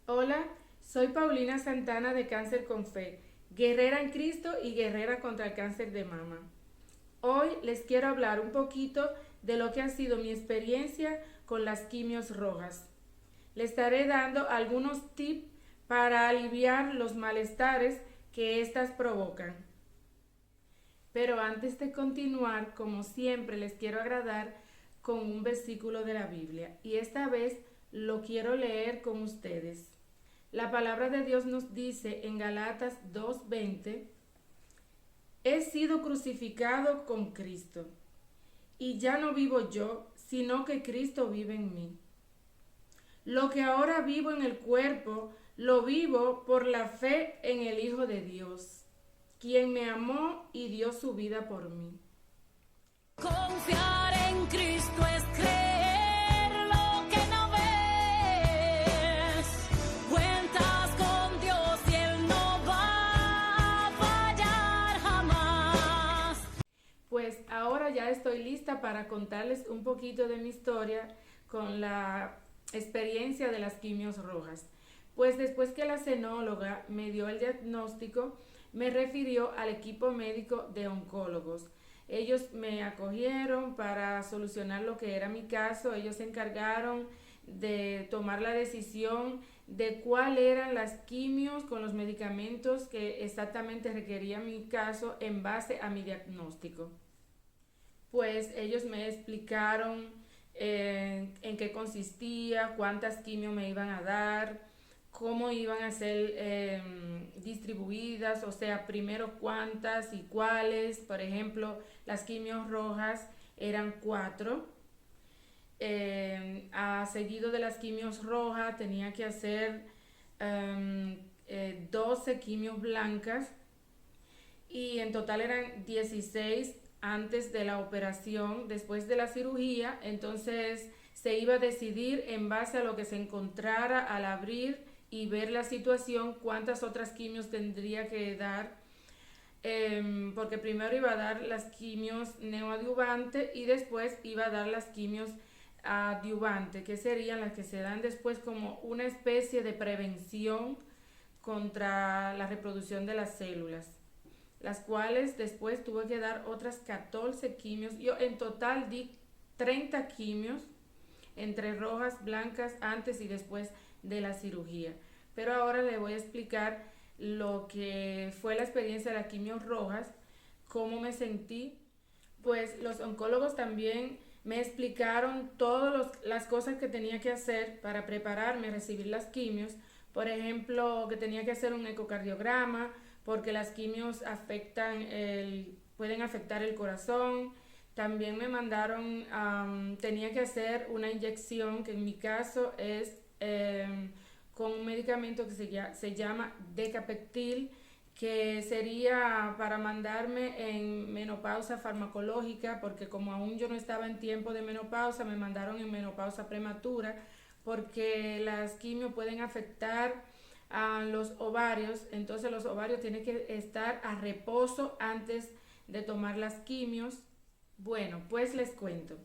Hola, soy Paulina Santana de Cáncer con Fe, guerrera en Cristo y guerrera contra el cáncer de mama. Hoy les quiero hablar un poquito de lo que ha sido mi experiencia con las quimios rojas. Les estaré dando algunos tips para aliviar los malestares que éstas provocan. Pero antes de continuar, como siempre, les quiero agradar con un versículo de la Biblia y esta vez lo quiero leer con ustedes. La palabra de Dios nos dice en Galatas 2:20, he sido crucificado con Cristo y ya no vivo yo, sino que Cristo vive en mí. Lo que ahora vivo en el cuerpo, lo vivo por la fe en el Hijo de Dios, quien me amó y dio su vida por mí. Confiar en Cristo es creer lo que no ves. Cuentas con Dios y Él no va a fallar jamás. Pues ahora ya estoy lista para contarles un poquito de mi historia con la experiencia de las quimios rojas. Pues después que la cenóloga me dio el diagnóstico, me refirió al equipo médico de oncólogos. Ellos me acogieron para solucionar lo que era mi caso. Ellos se encargaron de tomar la decisión de cuáles eran las quimios con los medicamentos que exactamente requería mi caso en base a mi diagnóstico. Pues ellos me explicaron en qué consistía, cuántas quimios me iban a dar, cómo iban a ser distribuidas, o sea, primero cuántas y cuáles. Por ejemplo, las quimios rojas eran 4. A seguido de las quimios rojas tenía que hacer 12 quimios blancas y en total eran 16 antes de la operación. Después de la cirugía, entonces se iba a decidir en base a lo que se encontrara al abrir y ver la situación cuántas otras quimios tendría que dar, porque primero iba a dar las quimios neoadyuvantes y después iba a dar las quimios adyuvantes, que serían las que se dan después como una especie de prevención contra la reproducción de las células, las cuales después tuve que dar otras 14 quimios. Yo en total di 30 quimios entre rojas, blancas, antes y después de la cirugía. Pero ahora les voy a explicar lo que fue la experiencia de las quimios rojas, cómo me sentí. Pues los oncólogos también me explicaron todas las cosas que tenía que hacer para prepararme a recibir las quimios. Por ejemplo, que tenía que hacer un ecocardiograma, porque las quimios pueden afectar el corazón. También me mandaron, tenía que hacer una inyección, que en mi caso es con un medicamento que se llama Decapeptyl, que sería para mandarme en menopausa farmacológica, porque como aún yo no estaba en tiempo de menopausa, me mandaron en menopausa prematura, porque las quimios pueden afectar a los ovarios. Entonces los ovarios tienen que estar a reposo antes de tomar las quimios. Bueno, pues les cuento.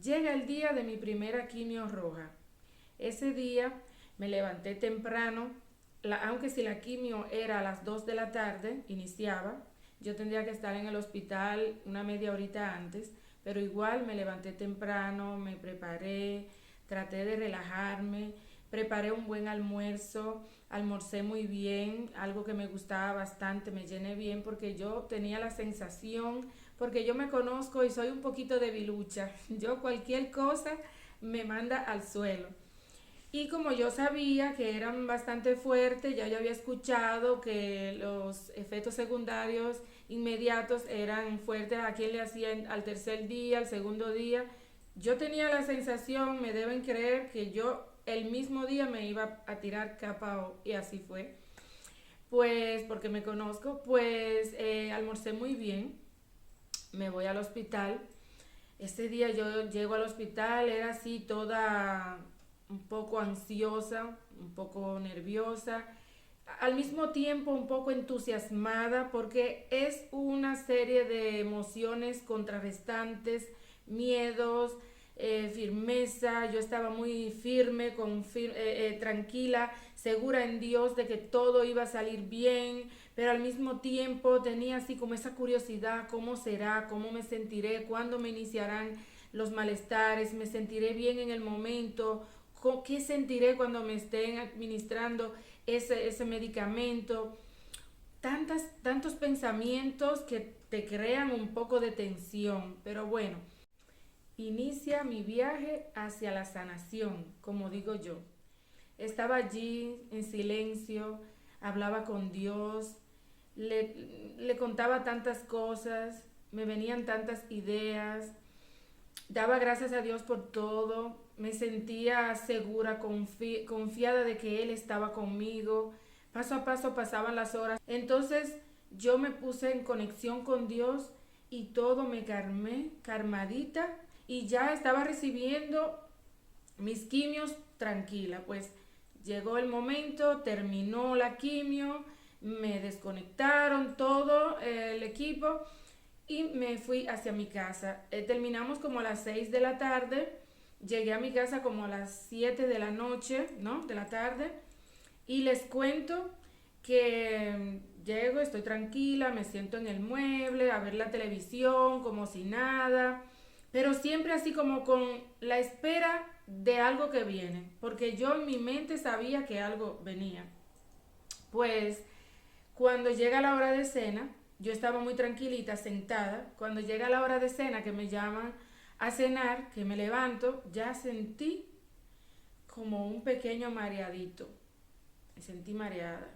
Llega el día de mi primera quimio roja. Ese día me levanté temprano, aunque si la quimio era a las 2 de la tarde, iniciaba, yo tendría que estar en el hospital una media horita antes, pero igual me levanté temprano, me preparé, traté de relajarme, preparé un buen almuerzo, almorcé muy bien, algo que me gustaba bastante, me llené bien porque yo tenía la sensación, porque yo me conozco y soy un poquito debilucha, yo cualquier cosa me manda al suelo. Y como yo sabía que eran bastante fuertes, ya yo había escuchado que los efectos secundarios inmediatos eran fuertes a quien le hacían al tercer día, al segundo día. Yo tenía la sensación, me deben creer, que yo el mismo día me iba a tirar capa y así fue. Pues porque me conozco, pues almorcé muy bien, me voy al hospital. Ese día yo llego al hospital, era así toda un poco ansiosa, un poco nerviosa, al mismo tiempo un poco entusiasmada porque es una serie de emociones contrarrestantes, miedos, firmeza, yo estaba muy firme, tranquila, segura en Dios de que todo iba a salir bien, pero al mismo tiempo tenía así como esa curiosidad, ¿cómo será? ¿Cómo me sentiré? ¿Cuándo me iniciarán los malestares? ¿Me sentiré bien en el momento? ¿Qué sentiré cuando me estén administrando ese medicamento? Tantos pensamientos que te crean un poco de tensión, pero bueno, inicia mi viaje hacia la sanación, como digo yo. Estaba allí en silencio, hablaba con Dios, le contaba tantas cosas, me venían tantas ideas, daba gracias a Dios por todo, me sentía segura, confiada de que Él estaba conmigo. Paso a paso pasaban las horas. Entonces yo me puse en conexión con Dios y todo me calmadita, y ya estaba recibiendo mis quimios tranquila. Pues llegó el momento, terminó la quimio, me desconectaron todo el equipo y me fui hacia mi casa. Terminamos como a las 6 de la tarde, llegué a mi casa como a las 7 de la noche, ¿no? De la tarde, y les cuento que llego, estoy tranquila, me siento en el mueble a ver la televisión como si nada, pero siempre así como con la espera de algo que viene, porque yo en mi mente sabía que algo venía. Pues cuando llega la hora de cena, yo estaba muy tranquilita, sentada. Cuando llega la hora de cena, que me llaman a cenar, que me levanto, ya sentí como un pequeño mareadito. Me sentí mareada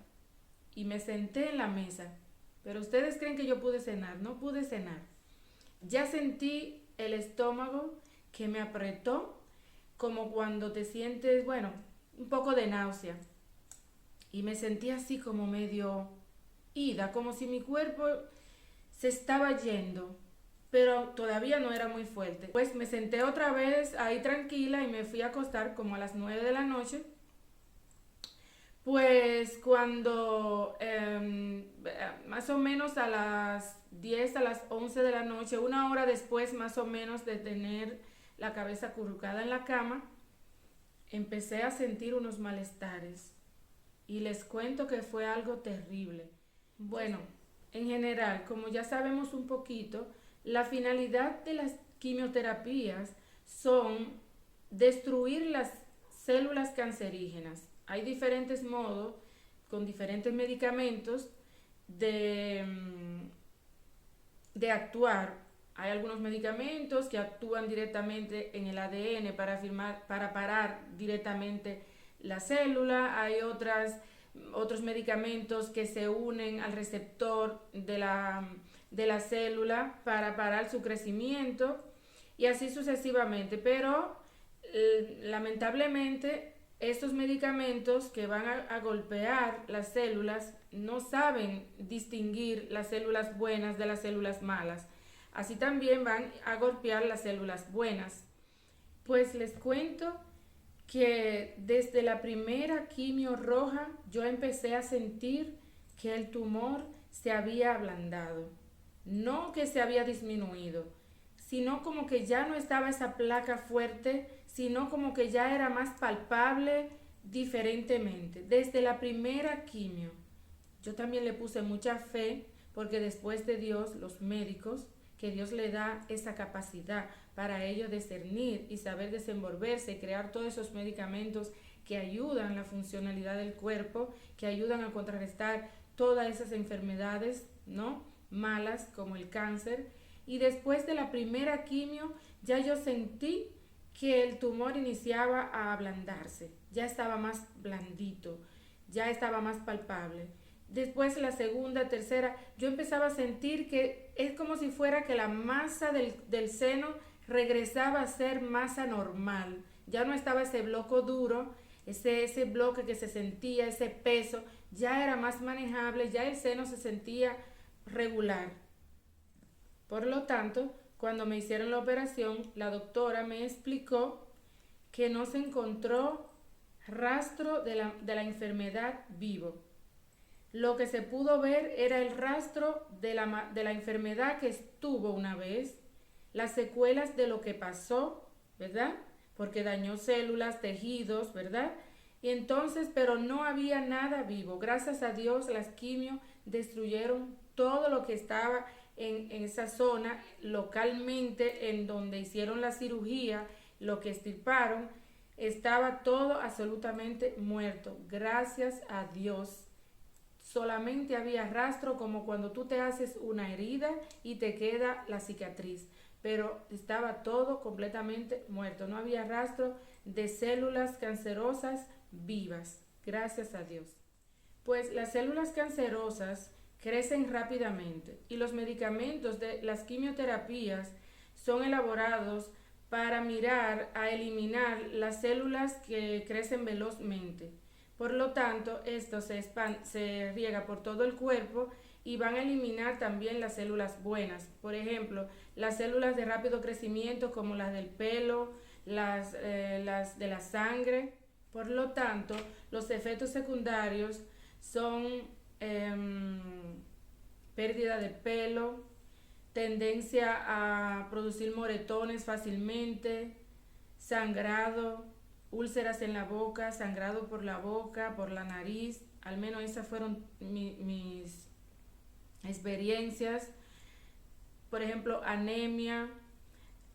y me senté en la mesa. Pero ustedes creen que yo pude cenar, no pude cenar. Ya sentí el estómago que me apretó, como cuando te sientes, bueno, un poco de náusea. Y me sentí así como medio ida, como si mi cuerpo se estaba yendo, pero todavía no era muy fuerte. Pues me senté otra vez ahí tranquila y me fui a acostar como a las 9 de la noche. Pues cuando más o menos a las 10, a las 11 de la noche, una hora después más o menos de tener la cabeza acurrucada en la cama, empecé a sentir unos malestares. Y les cuento que fue algo terrible. Bueno, en general, como ya sabemos un poquito, la finalidad de las quimioterapias son destruir las células cancerígenas. Hay diferentes modos, con diferentes medicamentos, de actuar. Hay algunos medicamentos que actúan directamente en el ADN para parar directamente la célula. Hay otros medicamentos que se unen al receptor de la célula para parar su crecimiento, y así sucesivamente. Pero lamentablemente estos medicamentos que van a golpear las células no saben distinguir las células buenas de las células malas. Así también van a golpear las células buenas. Pues les cuento que desde la primera quimio roja yo empecé a sentir que el tumor se había ablandado. No que se había disminuido, sino como que ya no estaba esa placa fuerte, sino como que ya era más palpable diferentemente. Desde la primera quimio, yo también le puse mucha fe, porque después de Dios, los médicos, que Dios le da esa capacidad para ellos discernir y saber desenvolverse y crear todos esos medicamentos que ayudan la funcionalidad del cuerpo, que ayudan a contrarrestar todas esas enfermedades, ¿no?, malas como el cáncer. Y después de la primera quimio ya yo sentí que el tumor iniciaba a ablandarse, ya estaba más blandito, ya estaba más palpable. Después la segunda, tercera, yo empezaba a sentir que es como si fuera que la masa del seno regresaba a ser masa normal. Ya no estaba ese bloque duro, ese bloque que se sentía, ese peso, ya era más manejable, ya el seno se sentía regular. Por lo tanto, cuando me hicieron la operación, la doctora me explicó que no se encontró rastro de la enfermedad vivo. Lo que se pudo ver era el rastro de la enfermedad que estuvo una vez, las secuelas de lo que pasó ¿verdad? Porque dañó células, tejidos, ¿verdad? Y entonces, pero no había nada vivo. Gracias a Dios, las quimio destruyeron todo lo que estaba en esa zona, localmente, en donde hicieron la cirugía, lo que extirparon, estaba todo absolutamente muerto. Gracias a Dios. Solamente había rastro como cuando tú te haces una herida y te queda la cicatriz, pero estaba todo completamente muerto. No había rastro de células cancerosas vivas, gracias a Dios. Pues las células cancerosas crecen rápidamente y los medicamentos de las quimioterapias son elaborados para mirar a eliminar las células que crecen velozmente. Por lo tanto, esto se riega por todo el cuerpo y van a eliminar también las células buenas. Por ejemplo, las células de rápido crecimiento como las del pelo, las de la sangre. Por lo tanto, los efectos secundarios son pérdida de pelo, tendencia a producir moretones fácilmente, sangrado, úlceras en la boca, sangrado por la boca, por la nariz. Al menos esas fueron mis experiencias. Por ejemplo, anemia,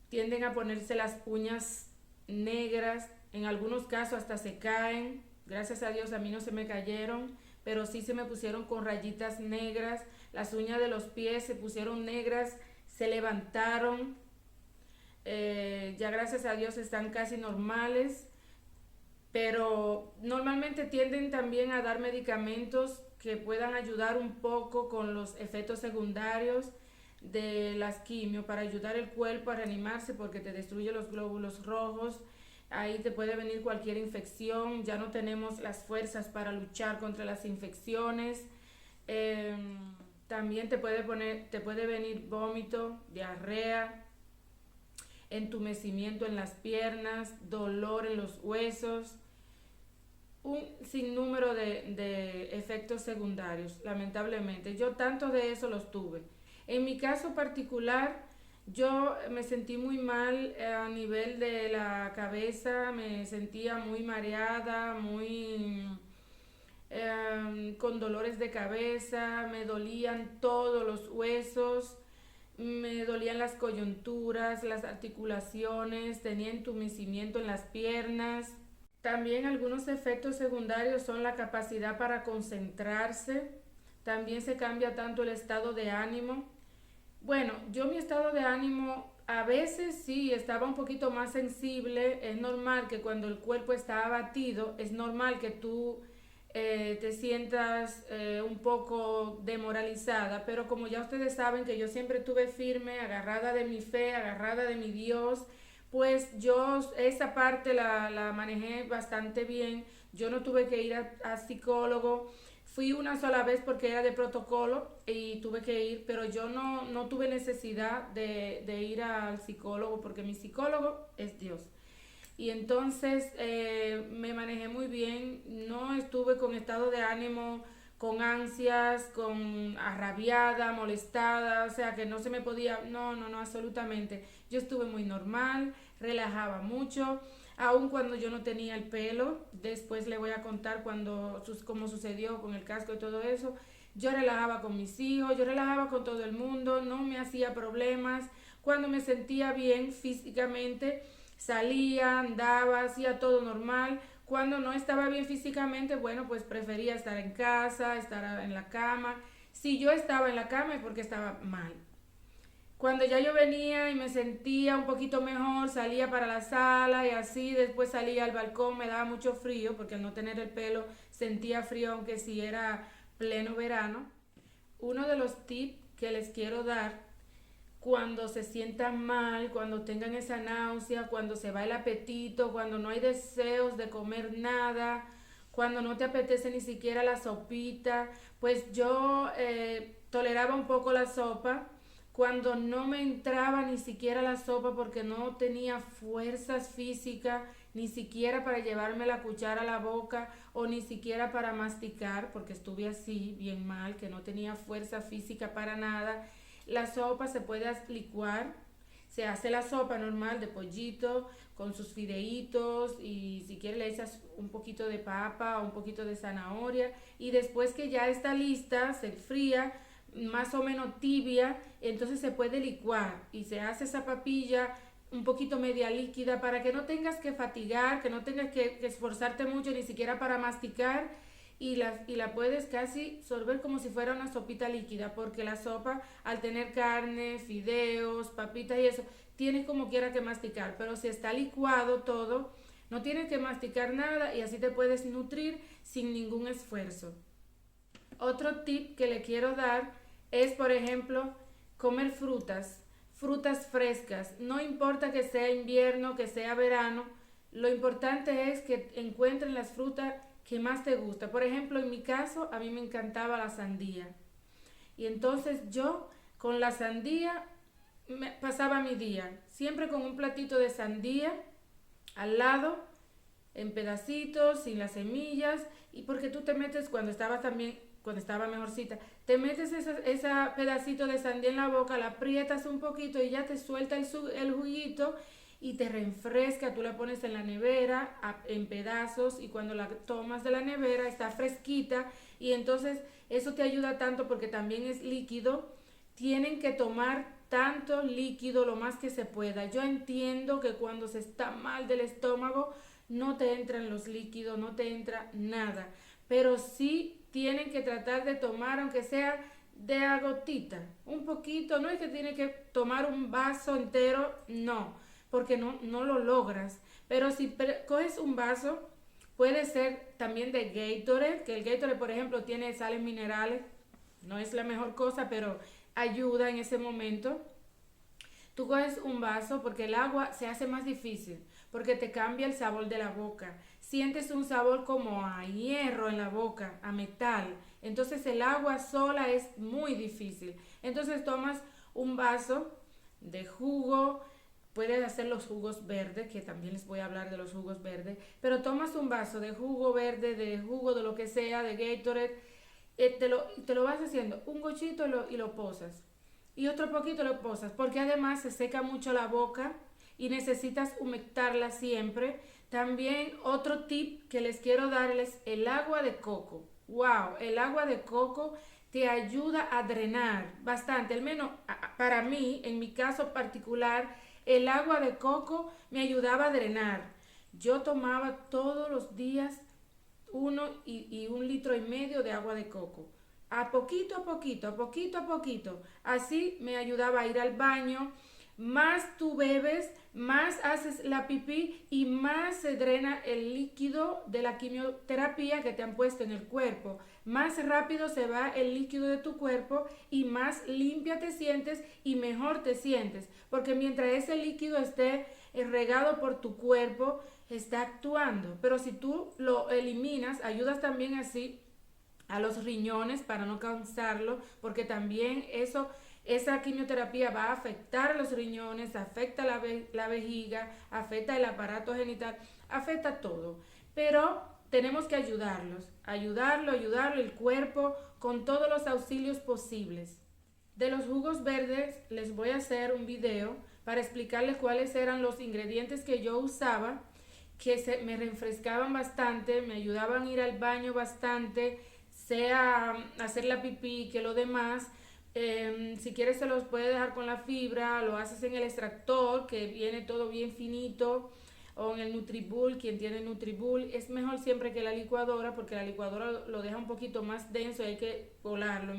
tienden a ponerse las uñas negras, en algunos casos hasta se caen. Gracias a Dios a mí no se me cayeron, pero sí se me pusieron con rayitas negras. Las uñas de los pies se pusieron negras, se levantaron. Ya gracias a Dios están casi normales, pero normalmente tienden también a dar medicamentos que puedan ayudar un poco con los efectos secundarios de las quimio para ayudar el cuerpo a reanimarse porque te destruye los glóbulos rojos. Ahí te puede venir cualquier infección, ya no tenemos las fuerzas para luchar contra las infecciones. También te puede venir vómito, diarrea, entumecimiento en las piernas, dolor en los huesos, un sinnúmero de efectos secundarios, lamentablemente. Yo tanto de eso los tuve. En mi caso particular, yo me sentí muy mal a nivel de la cabeza, me sentía muy mareada, muy con dolores de cabeza, me dolían todos los huesos, me dolían las coyunturas, las articulaciones, tenía entumecimiento en las piernas. También algunos efectos secundarios son la capacidad para concentrarse, también se cambia tanto el estado de ánimo. Bueno, yo mi estado de ánimo a veces sí estaba un poquito más sensible. Es normal que cuando el cuerpo está abatido, es normal que tú te sientas un poco demoralizada, pero como ya ustedes saben que yo siempre estuve firme, agarrada de mi fe, agarrada de mi Dios, pues yo esa parte la manejé bastante bien. Yo no tuve que ir a psicólogo. Fui una sola vez porque era de protocolo y tuve que ir, pero yo no tuve necesidad de ir al psicólogo porque mi psicólogo es Dios. Y entonces me manejé muy bien, no estuve con estado de ánimo, con ansias, con arrabiada, molestada, o sea que no se me podía, no, absolutamente. Yo estuve muy normal, relajaba mucho, aun cuando yo no tenía el pelo. Después le voy a contar cómo sucedió con el casco y todo eso. Yo relajaba con mis hijos, yo relajaba con todo el mundo, no me hacía problemas. Cuando me sentía bien físicamente, salía, andaba, hacía todo normal. Cuando no estaba bien físicamente, bueno, pues prefería estar en casa, estar en la cama. Si yo estaba en la cama es porque estaba mal. Cuando ya yo venía y me sentía un poquito mejor, salía para la sala y así, después salía al balcón, me daba mucho frío, porque al no tener el pelo sentía frío, aunque sí era pleno verano. Uno de los tips que les quiero dar cuando se sientan mal, cuando tengan esa náusea, cuando se va el apetito, cuando no hay deseos de comer nada, cuando no te apetece ni siquiera la sopita, pues yo toleraba un poco la sopa. Cuando no me entraba ni siquiera la sopa porque no tenía fuerzas físicas, ni siquiera para llevarme la cuchara a la boca o ni siquiera para masticar, porque estuve así, bien mal, que no tenía fuerza física para nada. La sopa se puede licuar, se hace la sopa normal de pollito con sus fideitos y si quieres le echas un poquito de papa o un poquito de zanahoria y después que ya está lista, se fría, más o menos tibia, entonces se puede licuar y se hace esa papilla un poquito media líquida para que no tengas que fatigar, que no tengas que esforzarte mucho ni siquiera para masticar y la puedes casi sorber como si fuera una sopita líquida, porque la sopa al tener carne, fideos, papitas y eso, tienes como quiera que masticar, pero si está licuado todo, no tienes que masticar nada y así te puedes nutrir sin ningún esfuerzo. Otro tip que le quiero dar es, por ejemplo, comer frutas frescas. No importa que sea invierno, que sea verano, lo importante es que encuentren las frutas que más te gusta. Por ejemplo, en mi caso, a mí me encantaba la sandía. Y entonces yo con la sandía me pasaba mi día, siempre con un platito de sandía al lado, en pedacitos, sin las semillas, y porque tú te metes cuando estaba mejorcita, te metes esa pedacito de sandía en la boca, la aprietas un poquito y ya te suelta el juguito y te refresca, tú la pones en la nevera en pedazos y cuando la tomas de la nevera está fresquita y entonces eso te ayuda tanto porque también es líquido. Tienen que tomar tanto líquido lo más que se pueda. Yo entiendo que cuando se está mal del estómago no te entran los líquidos, no te entra nada, pero sí tienen que tratar de tomar aunque sea de a gotita, un poquito, no es que tiene que tomar un vaso entero, no, porque no lo logras, pero si coges un vaso, puede ser también de Gatorade, que el Gatorade por ejemplo tiene sales minerales, no es la mejor cosa, pero ayuda en ese momento. Tú coges un vaso porque el agua se hace más difícil, porque te cambia el sabor de la boca. Sientes un sabor como a hierro en la boca, a metal. Entonces el agua sola es muy difícil. Entonces tomas un vaso de jugo, puedes hacer los jugos verdes, que también les voy a hablar de los jugos verdes, pero tomas un vaso de jugo verde, de jugo de lo que sea, de Gatorade, te lo vas haciendo un gochito y lo posas y otro poquito lo posas, porque además se seca mucho la boca y necesitas humectarla siempre. También otro tip que les quiero dar es el agua de coco. Wow, el agua de coco te ayuda a drenar bastante, al menos para mí, en mi caso particular, el agua de coco me ayudaba a drenar. Yo tomaba todos los días 1,5 litros de agua de coco. A poquito a poquito, a poquito a poquito. Así me ayudaba a ir al baño. Más tú bebes, más haces la pipí y más se drena el líquido de la quimioterapia que te han puesto en el cuerpo. Más rápido se va el líquido de tu cuerpo y más limpia te sientes y mejor te sientes. Porque mientras ese líquido esté regado por tu cuerpo, está actuando. Pero si tú lo eliminas, ayudas también así a los riñones para no cansarlo, porque también esa quimioterapia va a afectar a los riñones, afecta la vejiga, afecta el aparato genital, afecta todo. Pero tenemos que ayudarlo, el cuerpo con todos los auxilios posibles. De los jugos verdes les voy a hacer un video para explicarles cuáles eran los ingredientes que yo usaba, que me refrescaban bastante, me ayudaban a ir al baño bastante, sea hacer la pipí que lo demás. Si quieres se los puedes dejar con la fibra, lo haces en el extractor que viene todo bien finito, o en el Nutribulk, quien tiene Nutribulk. Es mejor siempre que la licuadora, porque la licuadora lo deja un poquito más denso y hay que colarlo.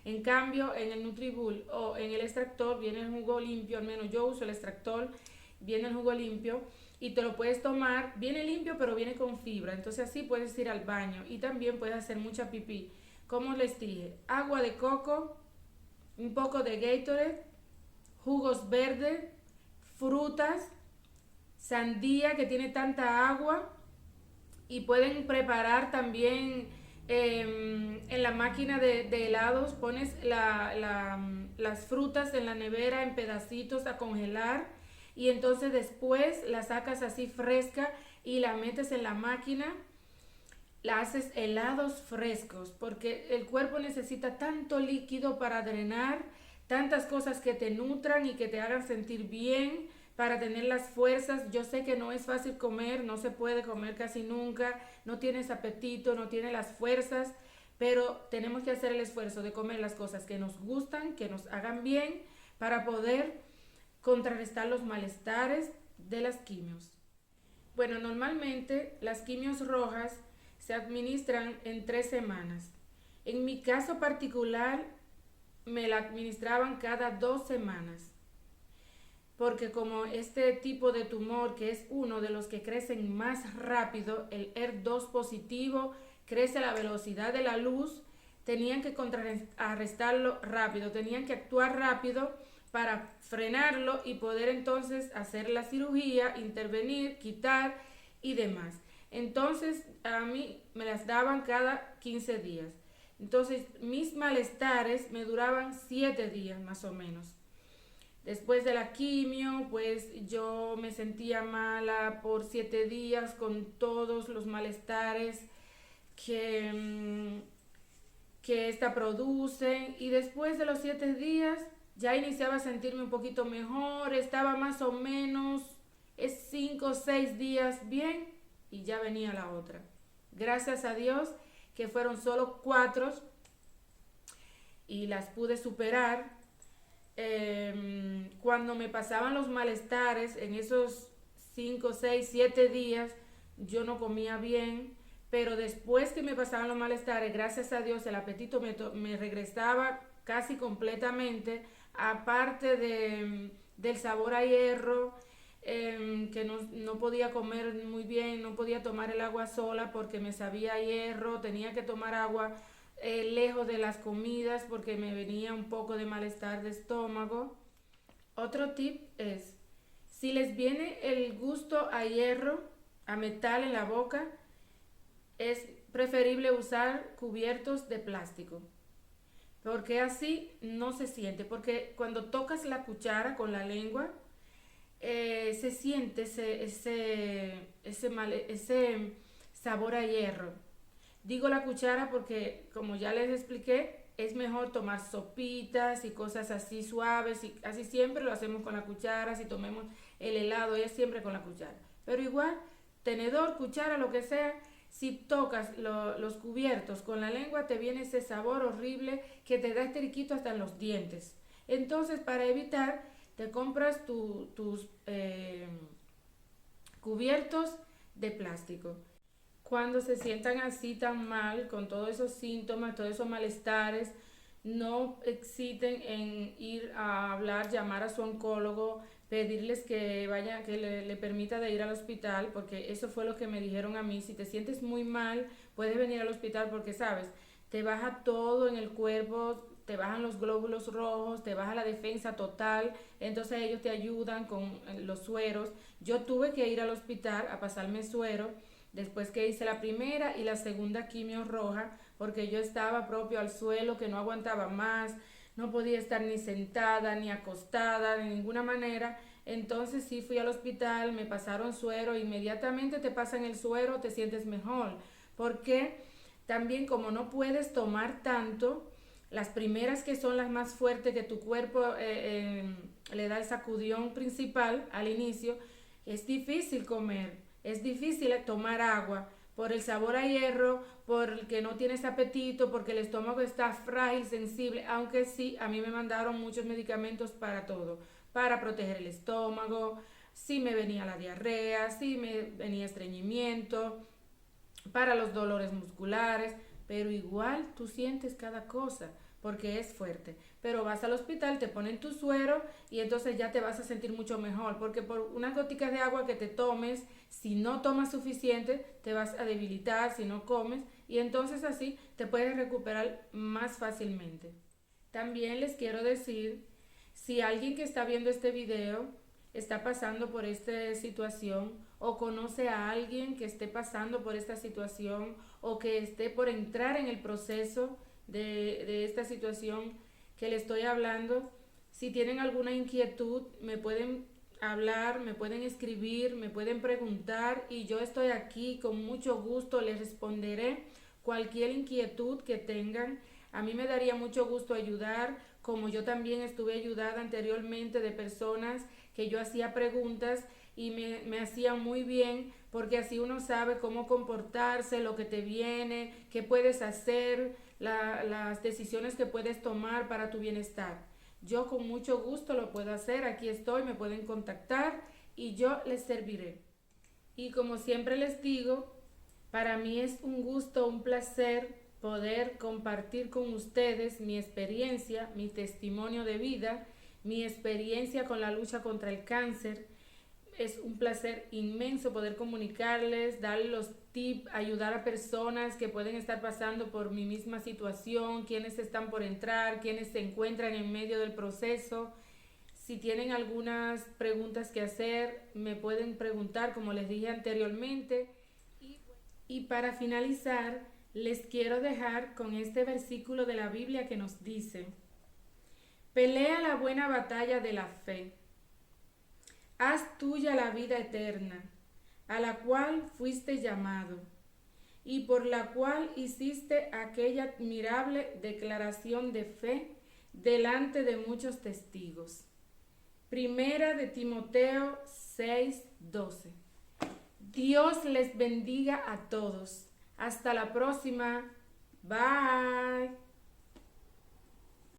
En cambio, en el Nutribulk o en el extractor viene el jugo limpio, al menos yo uso el extractor, viene el jugo limpio y te lo puedes tomar, viene limpio pero viene con fibra, entonces así puedes ir al baño y también puedes hacer mucha pipí. Como les dije, agua de coco, un poco de Gatorade, jugos verdes, frutas, sandía que tiene tanta agua y pueden preparar también en la máquina de helados, pones las frutas en la nevera en pedacitos a congelar y entonces después la sacas así fresca y la metes en la máquina. La haces helados frescos porque el cuerpo necesita tanto líquido para drenar, tantas cosas que te nutran y que te hagan sentir bien para tener las fuerzas. Yo sé que no es fácil comer, no se puede comer casi nunca, no tienes apetito, no tienes las fuerzas, pero tenemos que hacer el esfuerzo de comer las cosas que nos gustan, que nos hagan bien, para poder contrarrestar los malestares de las quimios. Bueno, normalmente las quimios rojas se administran en 3 semanas. En mi caso particular, me la administraban cada 2 semanas, porque como este tipo de tumor, que es uno de los que crecen más rápido, el ER2 positivo, crece a la velocidad de la luz, tenían que contrarrestarlo rápido, tenían que actuar rápido para frenarlo y poder entonces hacer la cirugía, intervenir, quitar y demás. Entonces a mí me las daban cada 15 días. Entonces mis malestares me duraban 7 días más o menos. Después de la quimio, pues yo me sentía mala por 7 días con todos los malestares que, que esta produce. Y después de los 7 días ya iniciaba a sentirme un poquito mejor, estaba más o menos 5 o 6 días bien y ya venía la otra. Gracias a Dios que fueron solo 4 y las pude superar. Cuando me pasaban los malestares en esos 5, 6, 7 días, yo no comía bien, pero después que me pasaban los malestares, gracias a Dios el apetito me regresaba casi completamente, aparte del sabor a hierro, que no podía comer muy bien, no podía tomar el agua sola porque me sabía a hierro, tenía que tomar agua lejos de las comidas porque me venía un poco de malestar de estómago. Otro tip es, si les viene el gusto a hierro, a metal en la boca, es preferible usar cubiertos de plástico, porque así no se siente, porque cuando tocas la cuchara con la lengua, se siente ese sabor a hierro. Digo la cuchara porque, como ya les expliqué, es mejor tomar sopitas y cosas así suaves, y casi siempre lo hacemos con la cuchara. Si tomemos el helado es siempre con la cuchara, pero igual, tenedor, cuchara, lo que sea. Si tocas los cubiertos con la lengua, te viene ese sabor horrible que te da este riquito hasta en los dientes. Entonces, para evitar, te compras tus cubiertos de plástico. Cuando se sientan así tan mal, con todos esos síntomas, todos esos malestares, no exciten en ir a hablar, llamar a su oncólogo, pedirles que vaya, que le permita de ir al hospital, porque eso fue lo que me dijeron a mí. Si te sientes muy mal, puedes venir al hospital porque, sabes, te baja todo en el cuerpo, te bajan los glóbulos rojos, te baja la defensa total, entonces ellos te ayudan con los sueros. Yo tuve que ir al hospital a pasarme suero después que hice la primera y la segunda quimio roja, porque yo estaba propio al suelo, que no aguantaba más, no podía estar ni sentada, ni acostada, de ninguna manera. Entonces sí fui al hospital, me pasaron suero, inmediatamente te pasan el suero, te sientes mejor, porque también como no puedes tomar tanto, las primeras que son las más fuertes, que tu cuerpo le da el sacudión principal al inicio, es difícil comer, es difícil tomar agua por el sabor a hierro, porque no tienes apetito, porque el estómago está frágil, sensible, aunque sí, a mí me mandaron muchos medicamentos para todo, para proteger el estómago, si me venía la diarrea, si me venía estreñimiento, para los dolores musculares, pero igual tú sientes cada cosa porque es fuerte. Pero vas al hospital, te ponen tu suero y entonces ya te vas a sentir mucho mejor, porque por unas goticas de agua que te tomes, si no tomas suficiente, te vas a debilitar si no comes, y entonces así te puedes recuperar más fácilmente. También les quiero decir, si alguien que está viendo este video está pasando por esta situación, o conoce a alguien que esté pasando por esta situación, o que esté por entrar en el proceso de esta situación que le estoy hablando, si tienen alguna inquietud, me pueden hablar, me pueden escribir, me pueden preguntar, y yo estoy aquí con mucho gusto, les responderé cualquier inquietud que tengan A mí me daría mucho gusto ayudar, como yo también estuve ayudada anteriormente de personas que yo hacía preguntas y me hacían muy bien, porque así uno sabe cómo comportarse, lo que te viene, qué puedes hacer, las decisiones que puedes tomar para tu bienestar. Yo con mucho gusto lo puedo hacer, aquí estoy, me pueden contactar y yo les serviré. Y como siempre les digo, para mí es un gusto, un placer poder compartir con ustedes mi experiencia, mi testimonio de vida, mi experiencia con la lucha contra el cáncer. Es un placer inmenso poder comunicarles, darles los tips, ayudar a personas que pueden estar pasando por mi misma situación, quienes están por entrar, quienes se encuentran en medio del proceso. Si tienen algunas preguntas que hacer, me pueden preguntar, como les dije anteriormente. Y para finalizar, les quiero dejar con este versículo de la Biblia que nos dice: pelea la buena batalla de la fe. Haz tuya la vida eterna, a la cual fuiste llamado, y por la cual hiciste aquella admirable declaración de fe delante de muchos testigos. Primera de Timoteo 6:12. Dios les bendiga a todos. Hasta la próxima. Bye.